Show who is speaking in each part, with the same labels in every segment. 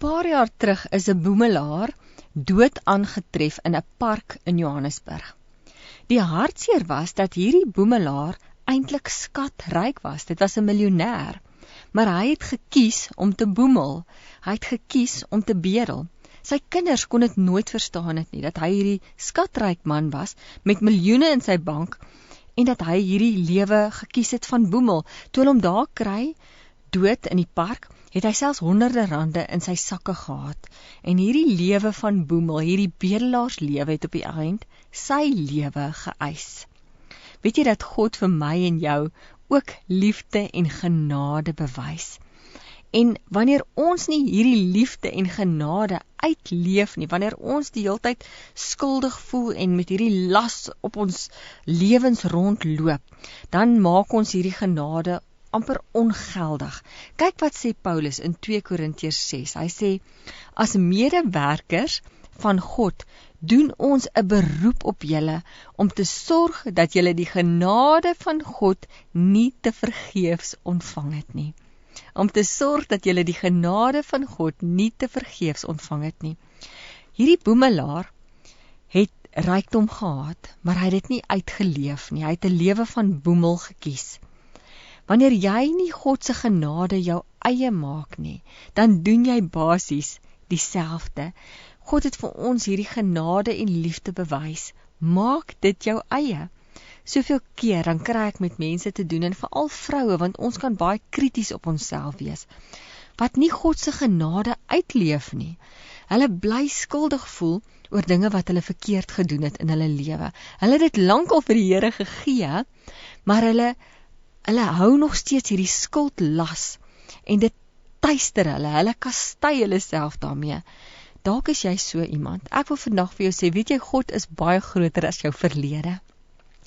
Speaker 1: Paar jaar terug is 'n boemelaar dood aangetref in 'n park in Johannesburg. Die hartseer was dat hierdie boemelaar eintlik skatryk was. Dit was 'n miljonair, maar hy het gekies om te boemel. Hy het gekies om te bedel. Sy kinders kon dit nooit verstaan het nie, dat hy hierdie skatryk man was met miljoene in sy bank en dat hy hierdie lewe gekies het van boemel. Toe hulle hom daar kry, dood in die park, het hy selfs honderde rande in sy sakke gehad. En hierdie lewe van boemel, hierdie bedelaarslewe het op die eind sy lewe geëis. Weet jy dat God vir my en jou ook liefde en genade bewys? En wanneer ons nie hierdie liefde en genade uitleef nie, wanneer ons die hele tyd skuldig voel en met hierdie las op ons lewens rondloop, dan maak ons hierdie genade amper ongeldig. Kyk wat sê Paulus in 2 Korintiërs 6. Hy sê, as medewerkers van God, doen ons 'n beroep op julle om te sorg dat julle die genade van God nie te vergeefs ontvang het nie. Om te sorg dat julle die genade van God nie te vergeefs ontvang het nie. Hierdie boemelaar het rykdom gehad, maar hy het dit nie uitgeleef nie. Hy het 'n lewe van boemel gekies. Wanneer jy nie God se genade jou eie maak nie, dan doen jy basies dieselfde. God het vir ons hierdie genade en liefde bewys. Maak dit jou eie. Soveel keer dan kry ek met mense te doen, en veral vroue, want ons kan baie krities op onsself wees, wat nie God se genade uitleef nie. Hulle bly skuldig voel oor dinge wat hulle verkeerd gedoen het in hulle lewe. Hulle het dit lankal vir die Here gegee, maar hulle hou nog steeds hierdie skuldlas, en dit tuister hulle kastei hulle self daarmee. Dalk is jy so iemand. Ek wil vandag vir jou sê, weet jy, God is baie groter as jou verlede.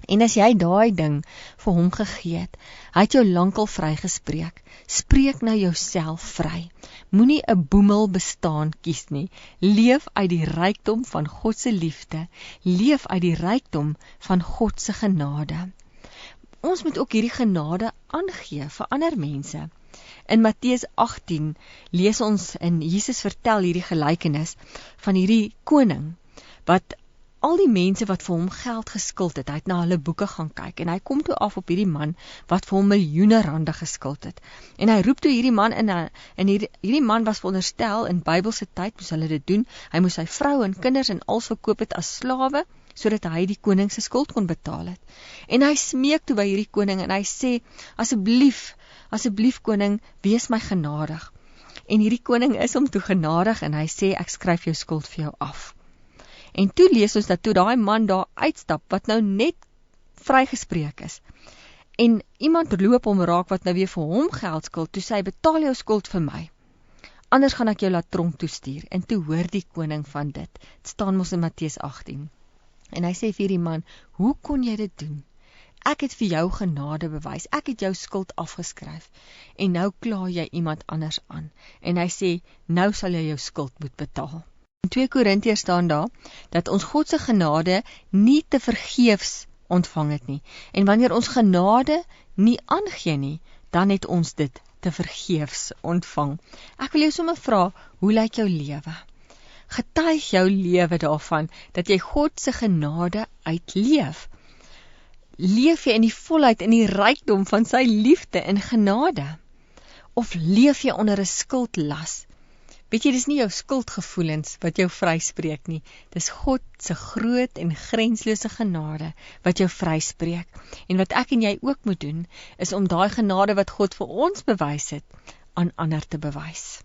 Speaker 1: En as jy daai ding vir hom gegee het, hy het jou lankal vrygespreek. Spreek nou jouself vry. Moenie 'n boemel bestaan kies nie. Leef uit die rykdom van God se liefde. Leef uit die rykdom van God se genade. Ons moet ook hierdie genade aangee vir ander mense. In Matteus 18 lees ons, en Jesus vertel hierdie gelykenis van hierdie koning, wat al die mense wat vir hom geld geskuld het, hy het na hulle boeke gaan kyk, en hy kom toe af op hierdie man, wat vir hom miljoene rande geskuld het. En hy roep toe hierdie man in, en hierdie man was veronderstel, in Bybelse tyd moes hulle dit doen, hy moes sy vrou en kinders en alles verkoop het as slawe, sodat hy die koning se skuld kon betaal het. En hy smeek toe by hierdie koning, en hy sê, asseblief koning, wees my genadig. En hierdie koning is hom toe genadig, en hy sê, ek skryf jou skuld vir jou af. En toe lees ons dat toe daai man daar uitstap, wat nou net vrygespreek is, en iemand loop hom raak wat nou weer vir hom geld skuld, toe sê hy, betaal jou skuld vir my, anders gaan ek jou laat tronk toestuur. En toe hoor die koning van dit. Het staan mos in Matteus 18. En hy sê vir die man, hoe kon jy dit doen? Ek het vir jou genade bewys, ek het jou skuld afgeskryf, en nou kla jy iemand anders aan. En hy sê, nou sal jy jou skuld moet betaal. In 2 Korintiërs staan daar, dat ons God se genade nie te vergeefs ontvang het nie. En wanneer ons genade nie aangee nie, dan het ons dit te vergeefs ontvang. Ek wil jou sommer vra, hoe lyk jou lewe? Getuig jou lewe daarvan, dat jy God se genade uitleef? Leef jy in die volheid, in die rykdom van sy liefde en genade? Of leef jy onder 'n skuldlas? Weet jy, dis nie jou skuldgevoelens wat jou vryspreek nie, dis God se groot en grenslose genade wat jou vryspreek. En wat ek en jy ook moet doen, is om daai genade wat God vir ons bewys het, aan ander te bewys.